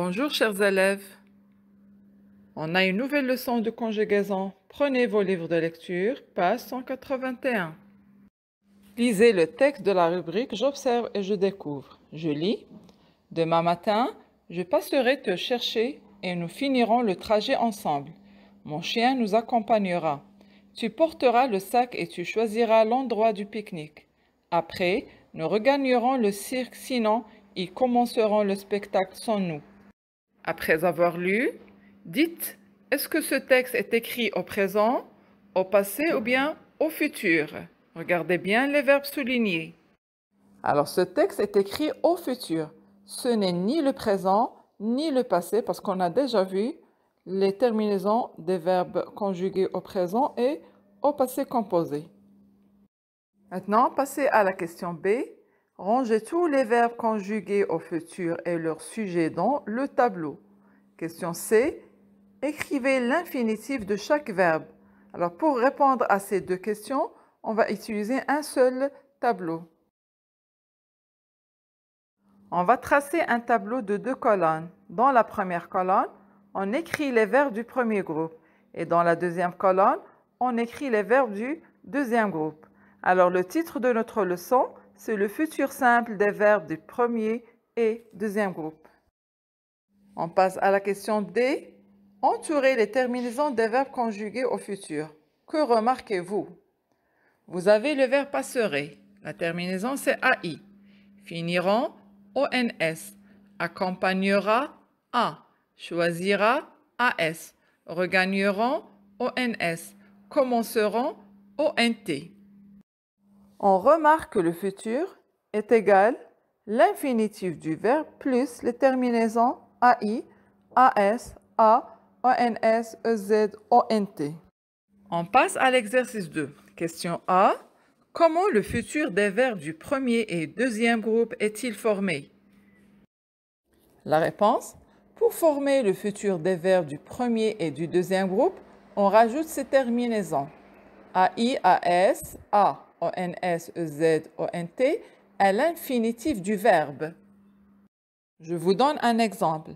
Bonjour chers élèves, on a une nouvelle leçon de conjugaison. Prenez vos livres de lecture, page 181. Lisez le texte de la rubrique J'observe et je découvre. Je lis. Demain matin, je passerai te chercher et nous finirons le trajet ensemble. Mon chien nous accompagnera. Tu porteras le sac et tu choisiras l'endroit du pique-nique. Après, nous regagnerons le cirque, sinon ils commenceront le spectacle sans nous. Après avoir lu, dites, est-ce que ce texte est écrit au présent, au passé ou bien au futur? Regardez bien les verbes soulignés. Alors, ce texte est écrit au futur. Ce n'est ni le présent ni le passé parce qu'on a déjà vu les terminaisons des verbes conjugués au présent et au passé composé. Maintenant, passez à la question B. Rangez tous les verbes conjugués au futur et leur sujet dans le tableau. Question C. Écrivez l'infinitif de chaque verbe. Alors, pour répondre à ces deux questions, on va utiliser un seul tableau. On va tracer un tableau de 2 colonnes. Dans la première colonne, on écrit les verbes du premier groupe. Et dans la deuxième colonne, on écrit les verbes du deuxième groupe. Alors, le titre de notre leçon, c'est le futur simple des verbes du premier et deuxième groupe. On passe à la question D. Entourez les terminaisons des verbes conjugués au futur. Que remarquez-vous? Vous avez le verbe passerait. La terminaison, c'est AI. Finiront, ONS. Accompagnera, A. Choisira, AS. Regagneront, ONS. Commenceront, ONT. On remarque que le futur est égal l'infinitif du verbe plus les terminaisons AI, AS, A, ONS, EZ, ONT. On passe à l'exercice 2. Question A. Comment le futur des verbes du premier et deuxième groupe est-il formé? La réponse. Pour former le futur des verbes du premier et du deuxième groupe, on rajoute ces terminaisons. AI, AS, A, ONS, EZ, ONT à l'infinitif du verbe. Je vous donne un exemple.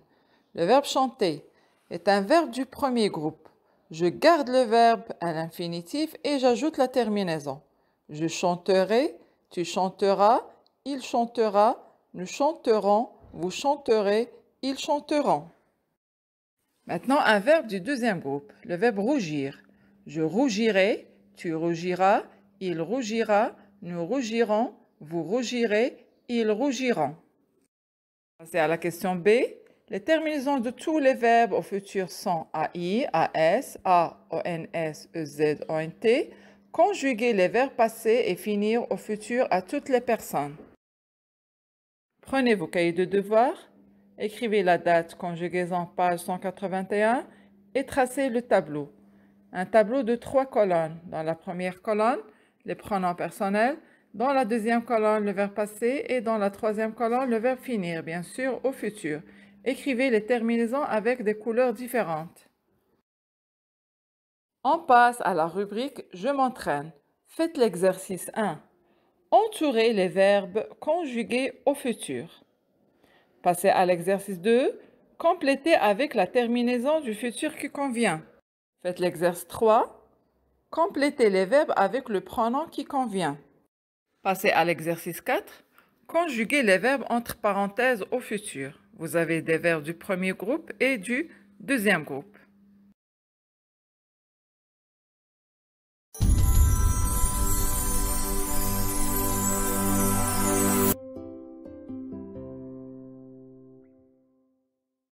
Le verbe chanter est un verbe du premier groupe. Je garde le verbe à l'infinitif et j'ajoute la terminaison. Je chanterai, tu chanteras, il chantera, nous chanterons, vous chanterez, ils chanteront. Maintenant, un verbe du deuxième groupe, le verbe rougir. Je rougirai, tu rougiras, il rougira, nous rougirons, vous rougirez, ils rougiront. Passez à la question B. Les terminaisons de tous les verbes au futur sont AI, AS, A, ONS, EZ, ONT. Conjuguer les verbes passés et finir au futur à toutes les personnes. Prenez vos cahiers de devoirs, écrivez la date conjugaison page 181 et tracez le tableau. Un tableau de 3 colonnes. Dans la première colonne, les pronoms personnels. Dans la deuxième colonne, le verbe passé. Et dans la troisième colonne, le verbe finir, bien sûr, au futur. Écrivez les terminaisons avec des couleurs différentes. On passe à la rubrique « Je m'entraîne ». Faites l'exercice 1. Entourez les verbes conjugués au futur. Passez à l'exercice 2. Complétez avec la terminaison du futur qui convient. Faites l'exercice 3. Complétez les verbes avec le pronom qui convient. Passez à l'exercice 4. Conjuguez les verbes entre parenthèses au futur. Vous avez des verbes du premier groupe et du deuxième groupe.